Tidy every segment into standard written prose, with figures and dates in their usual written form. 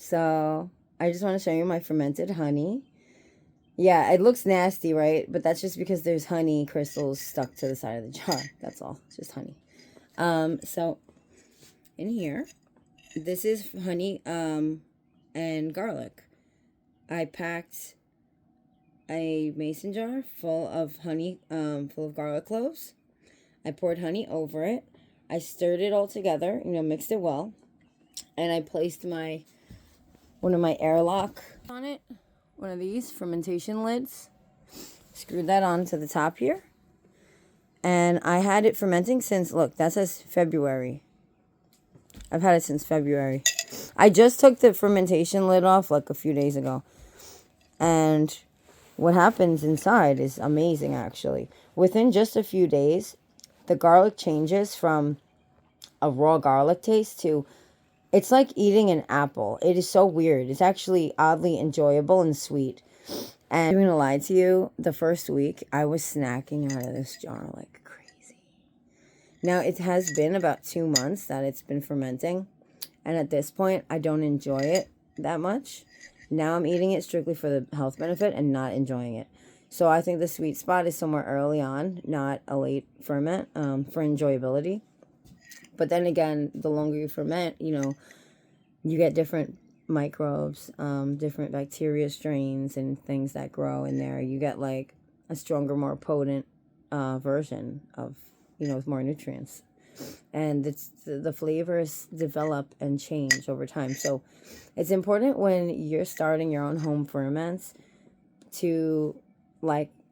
So I just want to show you my fermented honey. Yeah, it looks nasty, right? But that's just because there's honey crystals stuck to the side of the jar. That's all. It's just honey. So in here, this is honey and garlic. I packed a mason jar full of honey, full of garlic cloves. I poured honey over it. I stirred it all together, mixed it well. And I placed one of my airlock on it, one of these fermentation lids. Screwed that on to the top here. And I had it fermenting since, look, that says February. I've had it since February. I just took the fermentation lid off like a few days ago. And what happens inside is amazing, actually. Within just a few days, the garlic changes from a raw garlic taste to, it's like eating an apple. It is so weird. It's actually oddly enjoyable and sweet. And I'm gonna lie to you, the first week I was snacking out of this jar like crazy. Now it has been about 2 months that it's been fermenting, and at this point I don't enjoy it that much. Now I'm eating it strictly for the health benefit and not enjoying it. So I think the sweet spot is somewhere early on, not a late ferment, for enjoyability. But then again, the longer you ferment, you get different microbes, different bacteria strains and things that grow in there. You get like a stronger, more potent version of, with more nutrients. And the flavors develop and change over time. So it's important when you're starting your own home ferments to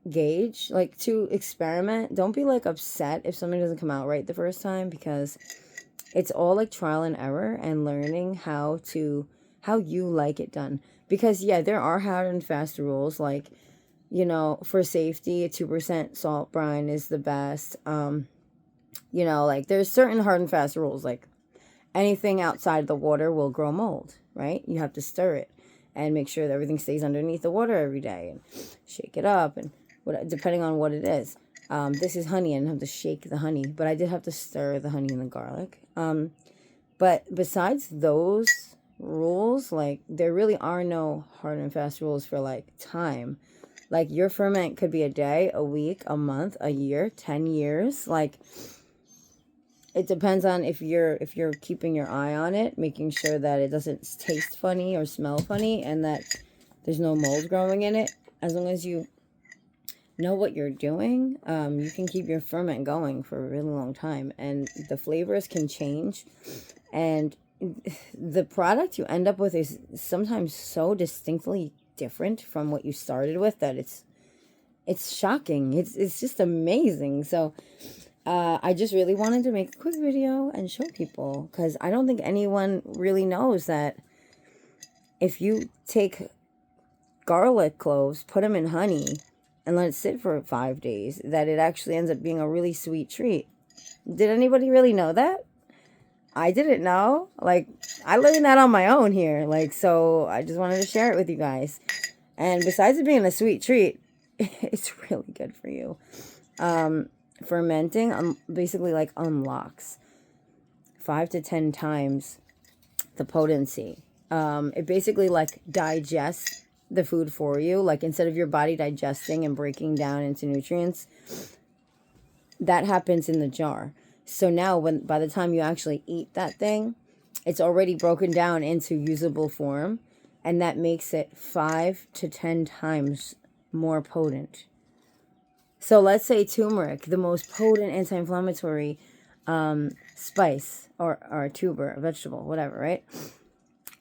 gauge, to experiment. Don't be upset if something doesn't come out right the first time, because it's all trial and error and learning how you like it done. Because yeah, there are hard and fast rules, for safety, a 2% salt brine is the best. There's certain hard and fast rules, anything outside the water will grow mold, right? You have to stir it and make sure that everything stays underneath the water every day and shake it up, and depending on what it is. This is honey. I didn't have to shake the honey, but I did have to stir the honey and the garlic. But besides those rules, there really are no hard and fast rules for time. Your ferment could be a day, a week, a month, a year, 10 years. It depends on if you're keeping your eye on it, making sure that it doesn't taste funny or smell funny, and that there's no mold growing in it. As long as you know what you're doing, you can keep your ferment going for a really long time, and the flavors can change, and the product you end up with is sometimes so distinctly different from what you started with that it's shocking. It's just amazing. So I just really wanted to make a quick video and show people, because I don't think anyone really knows that if you take garlic cloves, put them in honey, and let it sit for 5 days, that it actually ends up being a really sweet treat. Did anybody really know that? I didn't know. I learned that on my own here. So I just wanted to share it with you guys. And besides it being a sweet treat, it's really good for you. Fermenting basically unlocks 5 to 10 times the potency. It basically digests the food for you. Instead of your body digesting and breaking down into nutrients, that happens in the jar. So now by the time you actually eat that thing, it's already broken down into usable form, and that makes it 5 to 10 times more potent. So let's say turmeric, the most potent anti-inflammatory spice or tuber, vegetable, whatever, right?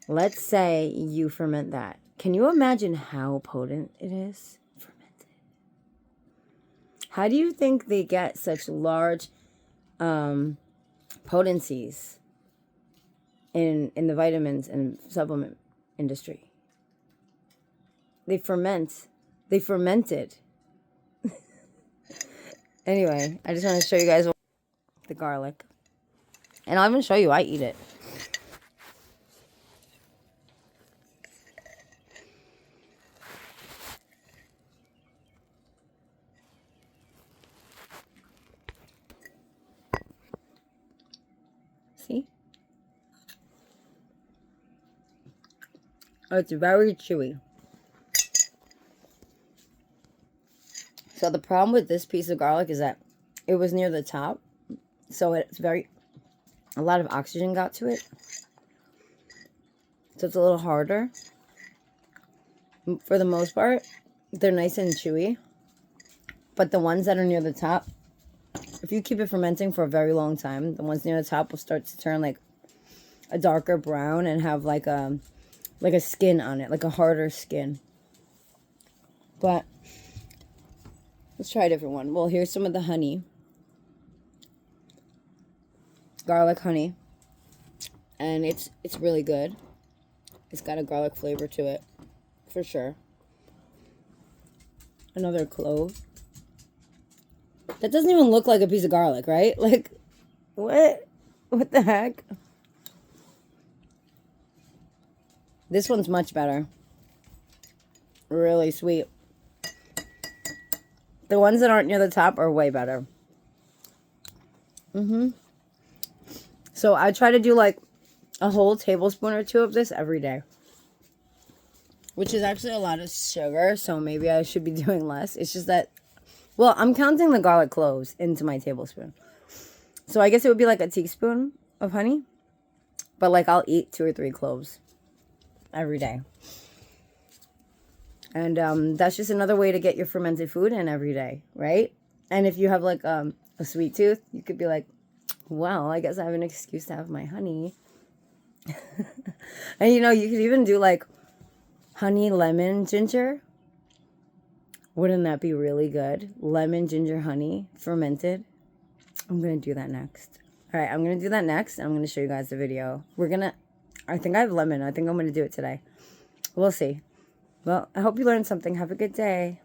Let's say you ferment that. Can you imagine how potent it is fermented? How do you think they get such large potencies in the vitamins and supplement industry? They fermented. Anyway, I just want to show you guys the garlic. And I'll even show you I eat it. See? It's very chewy. So the problem with this piece of garlic is that it was near the top. So it's a lot of oxygen got to it. So it's a little harder. For the most part, they're nice and chewy. But the ones that are near the top, if you keep it fermenting for a very long time, the ones near the top will start to turn like a darker brown and have like a skin on it, like a harder skin. But let's try a different one. Well, here's some of the honey. Garlic honey. And it's really good. It's got a garlic flavor to it, for sure. Another clove. That doesn't even look like a piece of garlic, right? Like, what? What the heck? This one's much better. Really sweet. The ones that aren't near the top are way better. So I try to do like a whole tablespoon or two of this every day. Which is actually a lot of sugar, so maybe I should be doing less. It's just that, well, I'm counting the garlic cloves into my tablespoon. So I guess it would be like a teaspoon of honey. But like I'll eat 2 or 3 cloves every day. And that's just another way to get your fermented food in every day, right? And if you have like a sweet tooth, you could be like, well, I guess I have an excuse to have my honey. And you know, you could even do like honey, lemon, ginger. Wouldn't that be really good? Lemon, ginger, honey, fermented. I'm going to do that next. All right, I'm going to do that next. And I'm going to show you guys the video. I think I have lemon. I think I'm going to do it today. We'll see. Well, I hope you learned something. Have a good day.